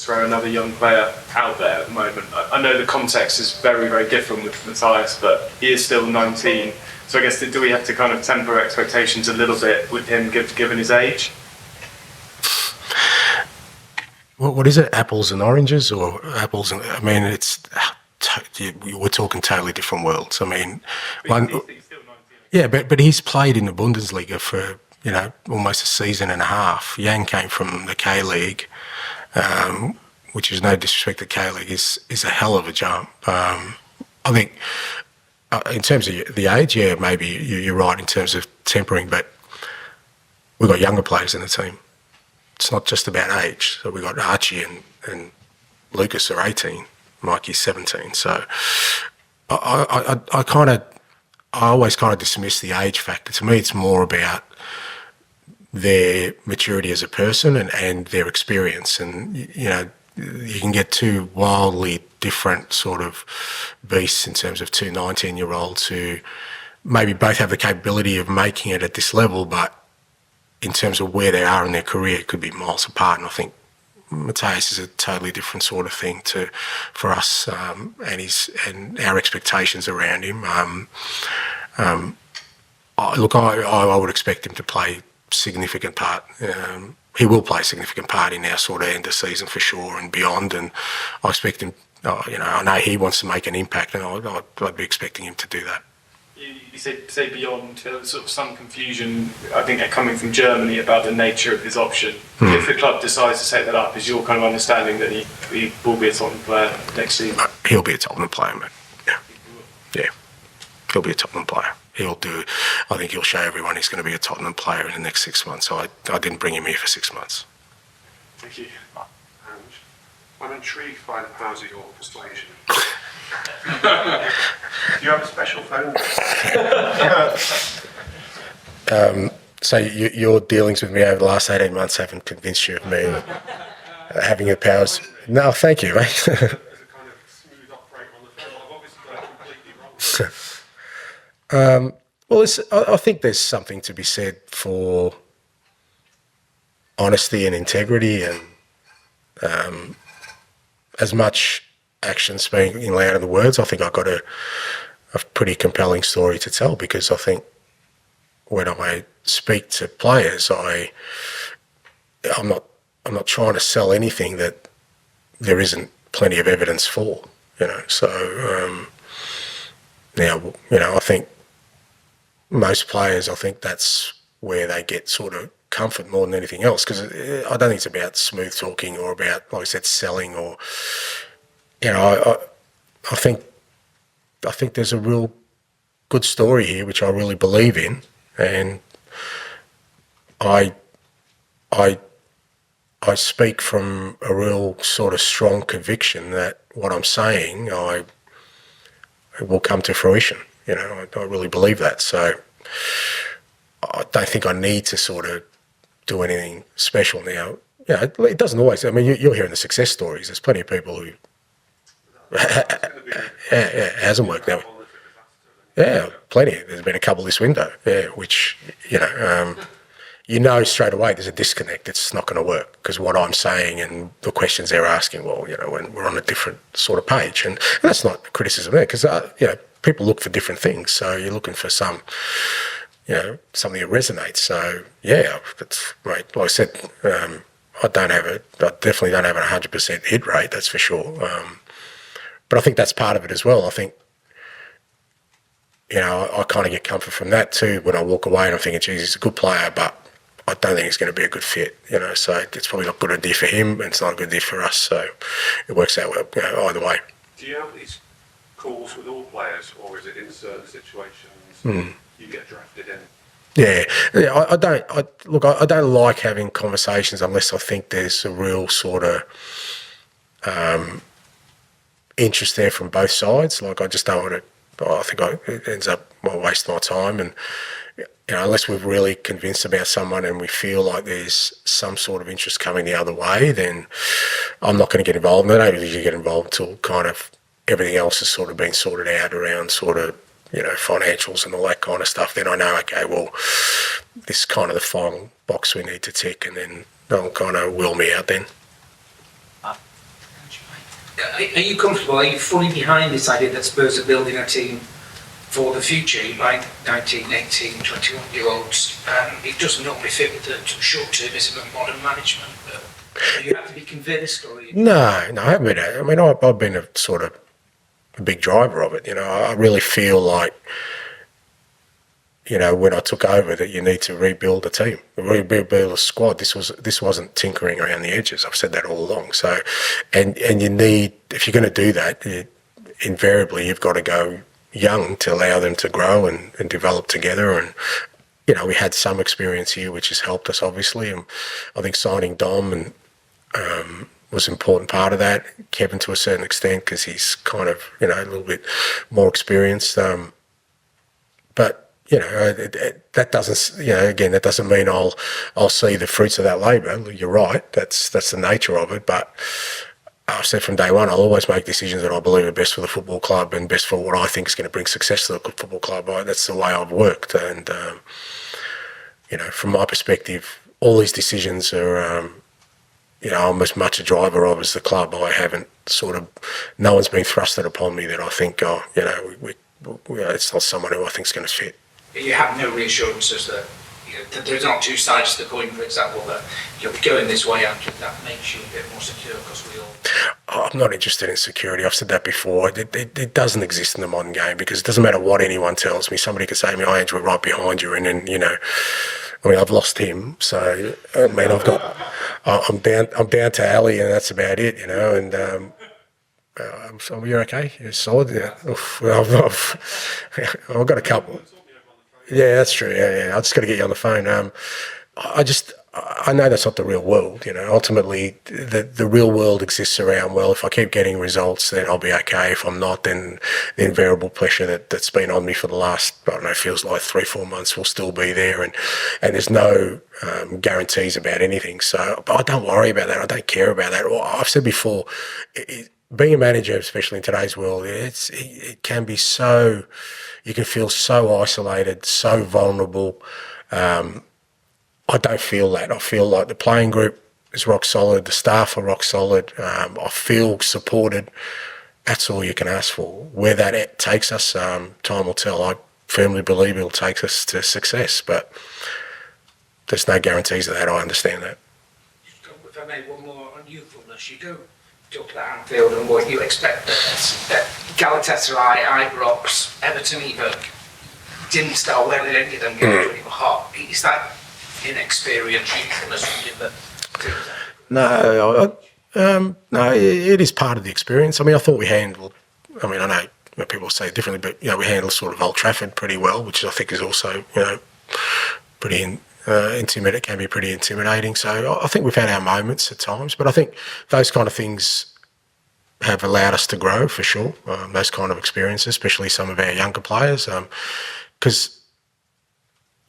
throw another young player out there at the moment? I know the context is very, very different with Mathys, but he is still 19. So I guess, do we have to kind of temper expectations a little bit with him, given his age? What is it? Apples and oranges, or apples and? I mean, we're talking totally different worlds. I mean, He's still 19. Yeah, but he's played in the Bundesliga for almost a season and a half. Yang came from the K League, which is no disrespect to K League, is a hell of a jump. I think in terms of the age, yeah, maybe you're right in terms of tempering, but we've got younger players in the team. It's not just about age. So we've got Archie and Lucas are 18, Mikey's 17. So I always kind of dismiss the age factor. To me, it's more about their maturity as a person and their experience. And, you can get two wildly different sort of beasts in terms of two 19-year-olds who maybe both have the capability of making it at this level, but in terms of where they are in their career, it could be miles apart. And I think Mathys is a totally different sort of thing for us and our expectations around him. I would expect him to play significant part. He will play a significant part in our sort of end of season for sure and beyond. And I expect him. I know he wants to make an impact, and I'd be expecting him to do that. You say beyond, sort of some confusion, I think, coming from Germany about the nature of his option. If the club decides to take that up, is your kind of understanding that he will be a Tottenham player next season? He'll be a Tottenham player, mate. Yeah. He'll be a Tottenham player. I think he'll show everyone he's going to be a Tottenham player in the next 6 months. So I didn't bring him here for 6 months. Thank you. Ange, I'm intrigued by the powers of your persuasion. Do you have a special phone? So your dealings with me over the last 18 months haven't convinced you of me having the powers? No, thank you, mate. As a kind of smooth operator on the phone, I've obviously got it completely wrong. I think there's something to be said for honesty and integrity, and as much action speaking louder than words. I think I've got a pretty compelling story to tell, because I think when I speak to players, I'm not trying to sell anything that there isn't plenty of evidence for. So now I think most players, I think that's where they get sort of comfort more than anything else, because I don't think it's about smooth talking or about, like I said, selling or. I think there's a real good story here, which I really believe in, and I speak from a real sort of strong conviction that what I'm saying it will come to fruition. I really believe that. So I don't think I need to sort of do anything special now. It doesn't always. I mean, you're hearing the success stories. There's plenty of people who. It hasn't worked that way. Yeah, plenty. There's been a couple this window. Yeah, which straight away there's a disconnect. It's not going to work, because what I'm saying and the questions they're asking, when we're on a different sort of page, and that's not a criticism there, because people look for different things. So you're looking for something that resonates. So yeah, that's right. Like I said, I definitely don't have a 100% hit rate. That's for sure. But I think that's part of it as well. I think, I kind of get comfort from that too when I walk away and I'm thinking, geez, he's a good player, but I don't think he's going to be a good fit. So it's probably not a good idea for him, and it's not a good idea for us. So it works out well, either way. Do you have these calls with all players, or is it in certain situations you get drafted in? Yeah, I don't like having conversations unless I think there's a real sort of interest there from both sides. Like, I just don't want to. I think it ends up wasting my time, and unless we're really convinced about someone and we feel like there's some sort of interest coming the other way, then I'm not going to get involved. I don't usually get involved until kind of everything else has sort of been sorted out around sort of financials and all that kind of stuff. Then I know, okay, well, this is kind of the final box we need to tick, and then they'll kind of wheel me out then. Are you comfortable? Are you fully behind this idea that Spurs are building a team for the future? You buy 19, 18, 21-year-olds. It doesn't normally fit with the short-termism of modern management. But you have to be convinced, or No, I haven't been. I mean, I've been a sort of a big driver of it. I really feel like, when I took over, that you need to rebuild a team, rebuild a squad. This wasn't tinkering around the edges. I've said that all along. So, and you need, if you're going to do that, invariably you've got to go young to allow them to grow and develop together. And we had some experience here, which has helped us obviously. And I think signing Dom and was an important part of that. Kevin to a certain extent, because he's kind of a little bit more experienced. But that doesn't, again, that doesn't mean I'll see the fruits of that labour. You're right. That's the nature of it. But I've said from day one, I'll always make decisions that I believe are best for the football club and best for what I think is going to bring success to the football club. That's the way I've worked. And, from my perspective, all these decisions are, I'm as much a driver of as the club. I haven't no one's been thrusted upon me that I think, it's not someone who I think is going to fit. you have no reassurances that, that there's not two sides to the coin, for example, that you'll be going this way, and that makes you a bit more secure, because we all... I'm not interested in security. I've said that before. It doesn't exist in the modern game, because it doesn't matter what anyone tells me. Somebody could say to me, "Oh, Ange, we're right behind you," and then, I've lost him, so I'm down to Ali, and that's about it, and so you're okay? You're solid? Yeah. I've got a couple. Yeah, that's true. Yeah. I just got to get you on the phone. I know that's not the real world. Ultimately, the real world exists around, well, if I keep getting results, then I'll be okay. If I'm not, then the invariable pressure that's been on me for the last, feels like 3-4 months will still be there. And there's no guarantees about anything. So I don't worry about that. I don't care about that. I've said before, being a manager, especially in today's world, it can be so, you can feel so isolated, so vulnerable. I don't feel that. I feel like the playing group is rock solid, the staff are rock solid. I feel supported. That's all you can ask for. Where that takes us, time will tell. I firmly believe it'll take us to success, but there's no guarantees of that. I understand that. If I may, one more on youthfulness. You go to Anfield and what you expect that Galatasaray, Ibrox, Everton even didn't start well in any of them games when you were hot. Is that inexperienced youthfulness from you? No, it is part of the experience. I thought we handled, I know people say it differently, but, we handled sort of Old Trafford pretty well, which I think is also, pretty intimidating. It can be pretty intimidating. So I think we've had our moments at times, but I think those kind of things have allowed us to grow for sure. Those kind of experiences, especially some of our younger players, because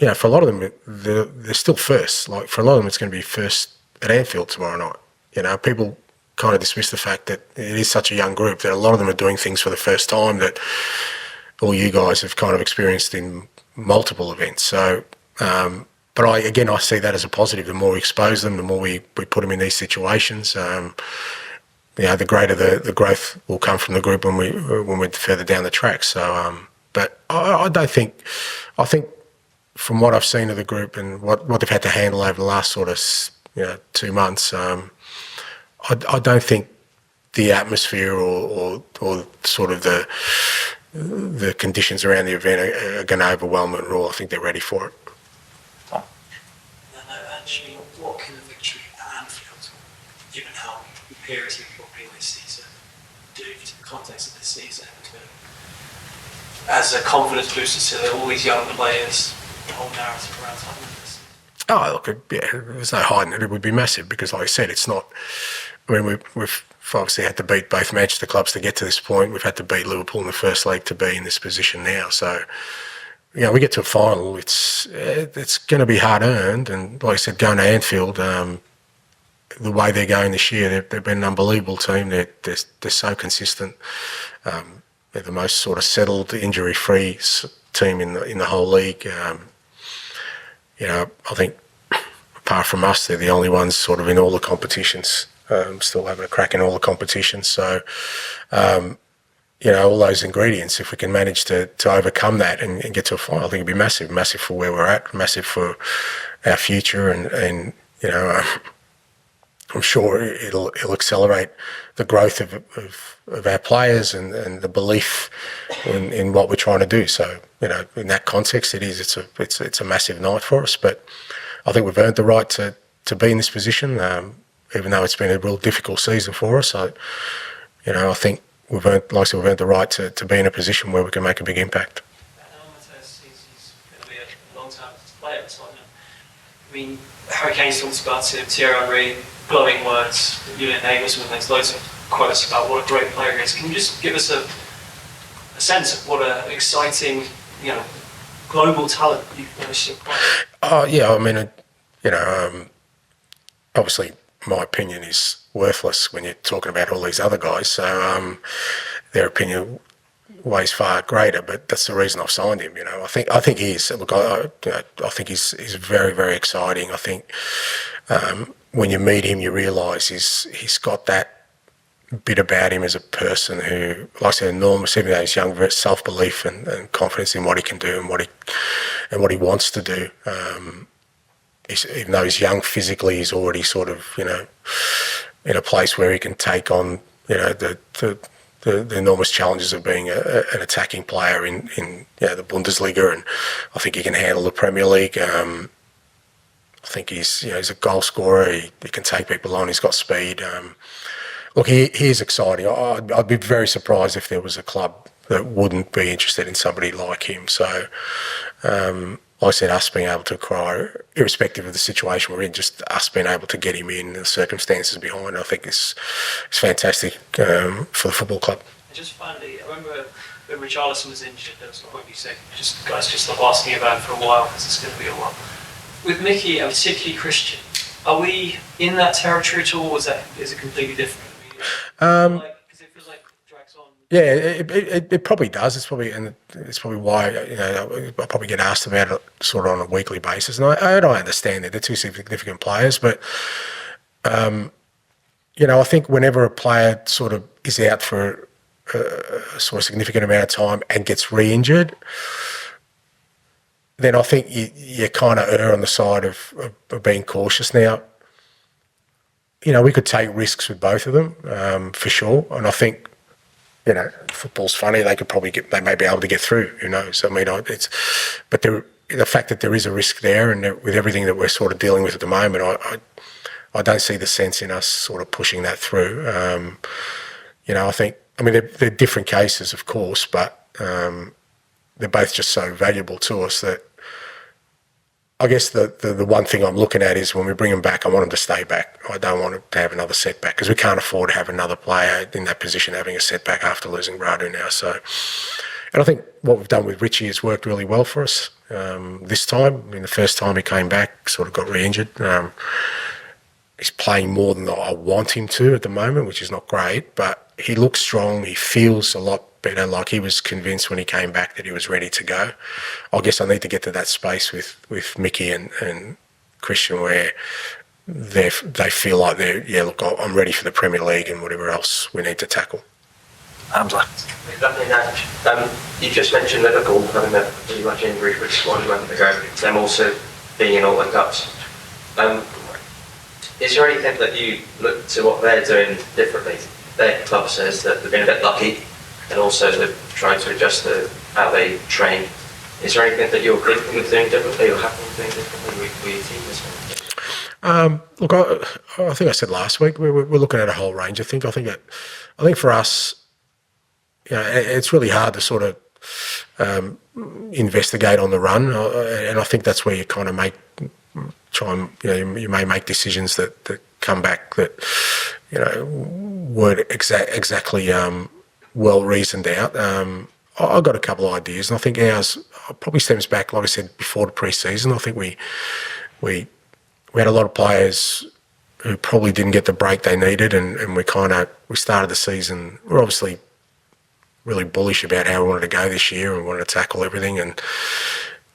for a lot of them they're still first. Like for a lot of them, it's going to be first at Anfield tomorrow night. People kind of dismiss the fact that it is such a young group that a lot of them are doing things for the first time that all you guys have kind of experienced in multiple events. So. But I see that as a positive. The more we expose them, the more we put them in these situations. The greater the growth will come from the group when we're further down the track. So, but I don't think. I think from what I've seen of the group and what they've had to handle over the last sort of 2 months, I don't think the atmosphere or sort of the conditions around the event are going to overwhelm them at all. I think they're ready for it. Actually, what can a victory at Anfield, given how imperative it will be this season, do to the context of this season? As a confidence booster to all these young players, the whole narrative around this. Oh, look, there's no hiding it. It would be massive because, like I said, it's not. We've obviously had to beat both Manchester clubs to get to this point. We've had to beat Liverpool in the first leg to be in this position now. So. We get to a final, it's going to be hard-earned. And like I said, going to Anfield, the way they're going this year, they've been an unbelievable team. They're so consistent. They're the most sort of settled, injury-free team in the whole league. I think apart from us, they're the only ones sort of in all the competitions still having a crack in all the competitions. So, all those ingredients, if we can manage to overcome that and get to a final, I think it'd be massive for where we're at, massive for our future, and I'm sure it'll accelerate the growth of our players and the belief in what we're trying to do. So, in that context, it's a massive night for us. But I think we've earned the right to be in this position, even though it's been a real difficult season for us. So, I think we've earned the right to be in a position where we can make a big impact. Mathys, he's going to be a long-term player at Tottenham. I mean, Harry Kane's talked about it, Thierry Henry, glowing words, Julian Nagelsmann, there's loads of quotes about what a great player he is. Can you just give us a sense of what an exciting, global talent you've never seen play? Oh, yeah, I mean, obviously my opinion is worthless when you're talking about all these other guys. So their opinion weighs far greater, but that's the reason I've signed him. I think he is. Look, I think he's very, very exciting. I think when you meet him, you realise he's got that bit about him as a person who, like I said, enormous. Even though he's young, self-belief and confidence in what he can do and what he wants to do. Even though he's young physically, he's already sort of in a place where he can take on the enormous challenges of being an attacking player in the Bundesliga, and I think he can handle the Premier League. I think he's a goal scorer. He can take people on. He's got speed. Look, he is exciting. I'd be very surprised if there was a club that wouldn't be interested in somebody like him. So, like I said, us being able to acquire, irrespective of the situation we're in, just us being able to get him in, the circumstances behind, I think is fantastic for the football club. And just finally, I remember when Richarlison was injured, there was a point you said, guys, just stop asking about him for a while because it's going to be a while. With Mickey and particularly Christian, are we in that territory at all, or is it completely different? Because it feels like it drags on. Yeah, it probably does. It's probably why I probably get asked about it sort of on a weekly basis, and I don't understand that they're two significant players, but I think whenever a player sort of is out for a sort of significant amount of time and gets re-injured, then I think you kind of err on the side of being cautious. Now, we could take risks with both of them for sure, and I think football's funny. They may be able to get through. Who knows? I mean, but the fact that there is a risk there, and with everything that we're sort of dealing with at the moment, I don't see the sense in us sort of pushing that through. I think, they're different cases, of course, but they're both just so valuable to us that I guess the one thing I'm looking at is when we bring them back, I want them to stay back. I don't want them to have another setback because we can't afford to have another player in that position having a setback after losing Radu now. So, and I think what we've done with Richie has worked really well for us this time. The first time he came back, sort of got re-injured. He's playing more than I want him to at the moment, which is not great, but he looks strong. He feels a lot better. Like he was convinced when he came back that he was ready to go. I guess I need to get to that space with Mickey and Christian where they feel like I'm ready for the Premier League and whatever else we need to tackle. Hamza. Exactly, Ange. You just mentioned Liverpool having a pretty much injury for the squad a moment ago, them also being in all the cups. Is there anything that you look to what they're doing differently? Their club says that they've been a bit lucky and also they're trying to adjust to how they train. Is there anything that you're thinking of doing differently or happen to doing differently with your team this week? Look, I think I said last week we're looking at a whole range of things. I think for us, it's really hard to sort of investigate on the run, and I think that's where you kind of you may make decisions that come back that weren't exactly well reasoned out. I got a couple of ideas, and I think ours probably stems back, like I said, before the pre-season. I think we had a lot of players who probably didn't get the break they needed, and we started the season. We're obviously really bullish about how we wanted to go this year and wanted to tackle everything, and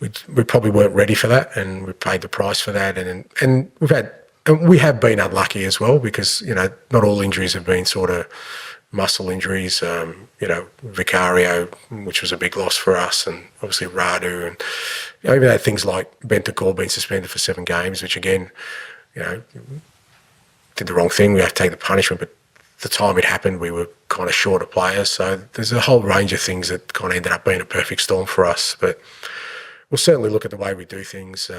we probably weren't ready for that, and we paid the price for that. And we've had and we have been unlucky as well because, not all injuries have been sort of muscle injuries. Vicario, which was a big loss for us, and obviously Radu, and even had things like Bentancur being suspended for 7 games, which again, did the wrong thing. We have to take the punishment, but the time it happened, we were kind of short of players. So there's a whole range of things that kind of ended up being a perfect storm for us. But we'll certainly look at the way we do things.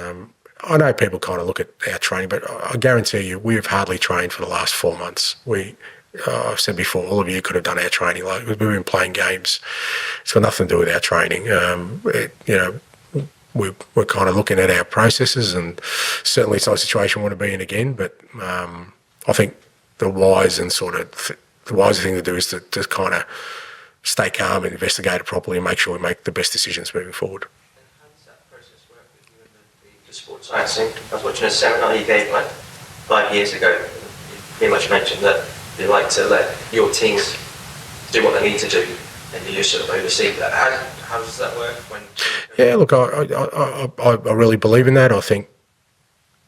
I know people kind of look at our training, but I guarantee you, we have hardly trained for the last 4 months. I've said before, all of you could have done our training. Like, we've been playing games. It's got nothing to do with our training. We're kind of looking at our processes, and certainly it's not a situation we want to be in again. But I think the wiser thing to do is to kind of stay calm and investigate it properly and make sure we make the best decisions moving forward. How does that process work with you and the sports science thing? I was watching a seminar you gave like 5 years ago. You pretty much mentioned that you like to let your teams do what they need to do, and you just sort of oversee that. How does that work? Yeah, look, I really believe in that. I think,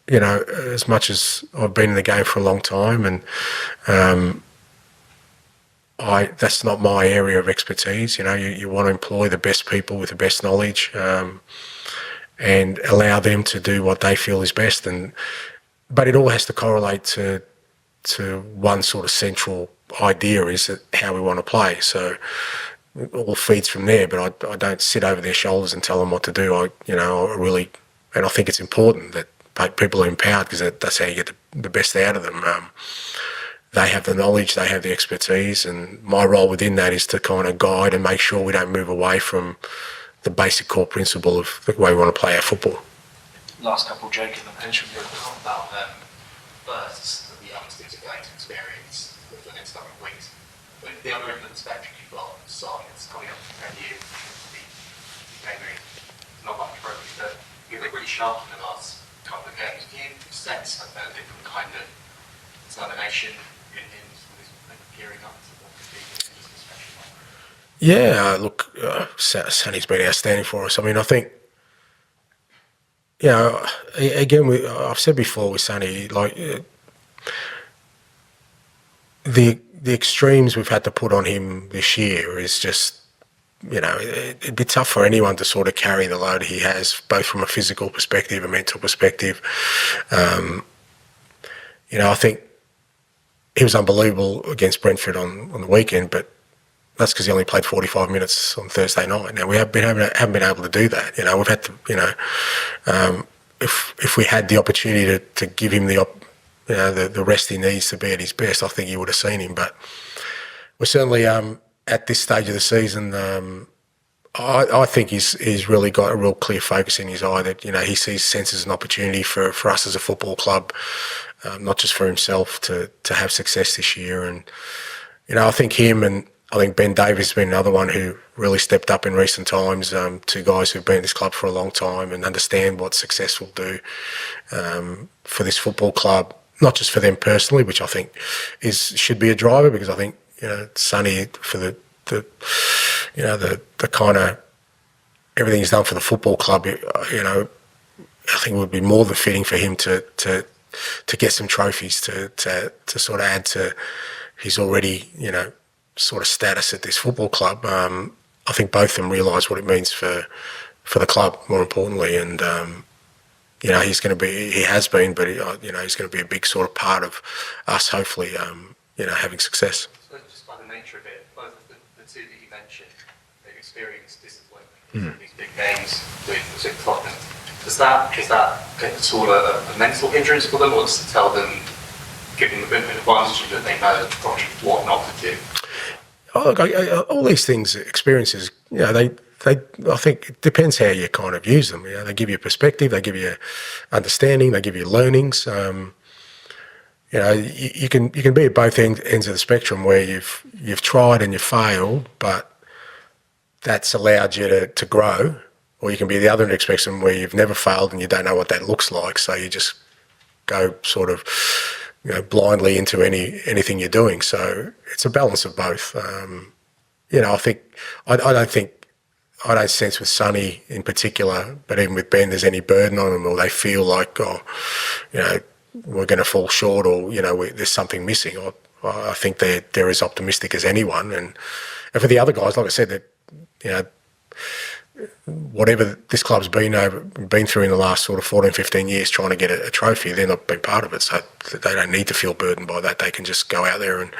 as much as I've been in the game for a long time, and that's not my area of expertise. You want to employ the best people with the best knowledge, and allow them to do what they feel is best. But it all has to correlate to one sort of central idea, is that how we want to play. So it all feeds from there, but I don't sit over their shoulders and tell them what to do. I think it's important that people are empowered, because that's how you get the best out of them. They have the knowledge, they have the expertise, and my role within that is to kind of guide and make sure we don't move away from the basic core principle of the way we want to play our football. Last couple joking and mentioned about bursts that the youngsters are going to experience for the next couple of weeks. But the other end of the spectrum, you've got science coming up for 10 years, maybe not much progress, but you've been really sharp in the last couple of games. Do you sense a different kind of determination in gearing up to what could be a special one? Yeah, look, Sonny's been outstanding for us. I mean, I think, again, I've said before with Sonny, like, the extremes we've had to put on him this year is just, it'd be tough for anyone to sort of carry the load he has, both from a physical perspective, a mental perspective. I think he was unbelievable against Brentford on the weekend, but that's because he only played 45 minutes on Thursday night. Now, we haven't been able to do that. We've had to, if we had the opportunity to give him the rest he needs to be at his best, I think you would have seen him. But we're certainly at this stage of the season, I think he's really got a real clear focus in his eye that he senses an opportunity for us as a football club, not just for himself to have success this year. And I think him, and I think Ben Davies has been another one who really stepped up in recent times. Two guys who've been at this club for a long time and understand what success will do for this football club. Not just for them personally, which I think should be a driver, because I think Sonny, for the kind of everything he's done for the football club, I think it would be more than fitting for him to get some trophies to sort of add to his already sort of status at this football club. I think both of them realise what it means for the club, more importantly, and he's going to be, he has been, but he's going to be a big sort of part of us, hopefully, having success. So just by the nature of it, both of the two that you mentioned, they've experienced disappointment in these big games with Tottenham. Is that sort of a mental hindrance for them, or just to tell them, give them a bit of advantage that they know probably what not to do? All these things, experiences, I think it depends how you kind of use them. They give you perspective, they give you understanding, they give you learnings. You can be at both ends of the spectrum, where you've tried and you've failed, but that's allowed you to grow. Or you can be the other end of the spectrum, where you've never failed and you don't know what that looks like, so you just go sort of blindly into anything you're doing. So it's a balance of both. I don't sense with Sonny in particular, but even with Ben, there's any burden on them, or they feel like, we're going to fall short, or there's something missing. I think they're as optimistic as anyone, and for the other guys, like I said, that whatever this club's been through in the last sort of 14, 15 years trying to get a trophy, they're not been part of it, so they don't need to feel burdened by that. They can just go out there and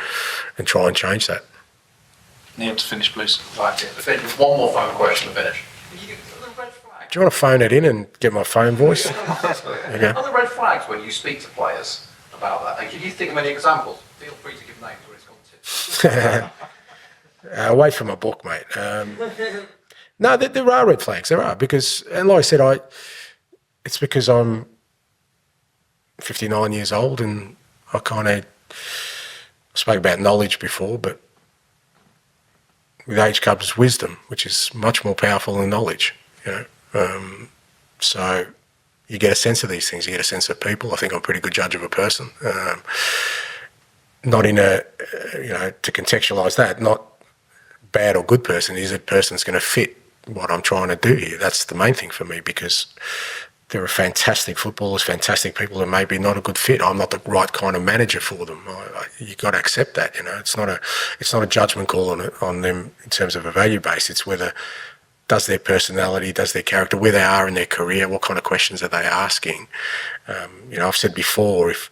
try and change that. Neil, to finish, please. Right, one more phone question to finish. Do you want to phone it in and get my phone voice? Okay. Are the red flags when you speak to players about that? And can you think of any examples? Feel free to give names where it's gone to. Away from my book, mate. No, there are red flags. There are, because, and like I said, it's because I'm 59 years old, and I kind of spoke about knowledge before, but with age comes wisdom, which is much more powerful than knowledge. So you get a sense of these things. You get a sense of people. I think I'm a pretty good judge of a person. Not in a, to contextualise that, not bad or good person. Is a person that's going to fit what I'm trying to do here. That's the main thing for me, because there are fantastic footballers, fantastic people that maybe not a good fit. I'm not the right kind of manager for them. You've got to accept that. It's not a judgment call on them in terms of a value base. It's whether does their personality, does their character, where they are in their career, what kind of questions are they asking. I've said before, if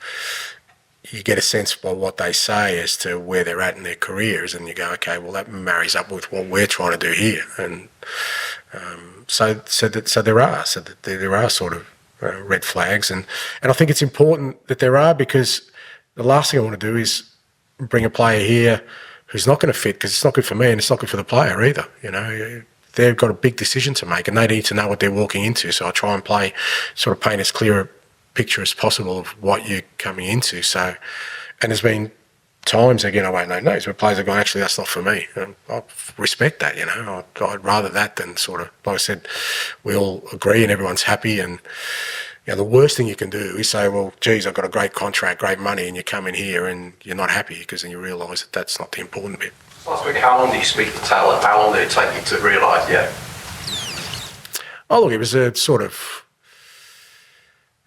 you get a sense by what they say as to where they're at in their careers, and you go, okay, well, that marries up with what we're trying to do here. And so there are sort of red flags, and I think it's important that there are, because the last thing I want to do is bring a player here who's not going to fit, because it's not good for me and it's not good for the player either. They've got a big decision to make, and they need to know what they're walking into. So I try and paint as clear a picture as possible of what you're coming into. So, and there's been times, again, I won't name names, where players have gone, actually, that's not for me. And I respect that, I'd rather that than sort of, like I said, we all agree and everyone's happy. And the worst thing you can do is say, well, geez, I've got a great contract, great money, and you come in here and you're not happy, because then you realise that that's not the important bit. Last week, how long did you speak to Tel, and how long did it take you to realise, Oh, look, it was a sort of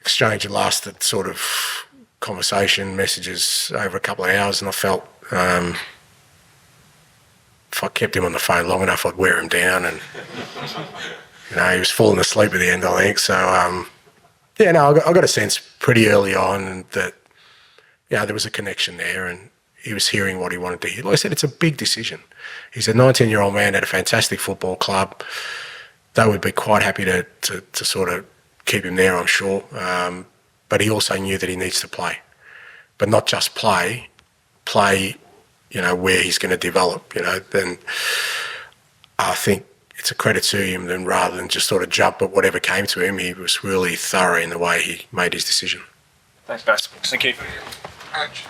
exchange that lasted sort of conversation, messages over a couple of hours, and I felt if I kept him on the phone long enough, I'd wear him down, and he was falling asleep at the end, I think. So I got a sense pretty early on that there was a connection there, and he was hearing what he wanted to hear. Like I said, it's a big decision. He's a 19-year-old man at a fantastic football club. They would be quite happy to sort of keep him there, I'm sure. But he also knew that he needs to play. But not just play, where he's going to develop, Then I think it's a credit to him, then rather than just sort of jump at whatever came to him, he was really thorough in the way he made his decision. Thanks, guys. Thank you. Ange.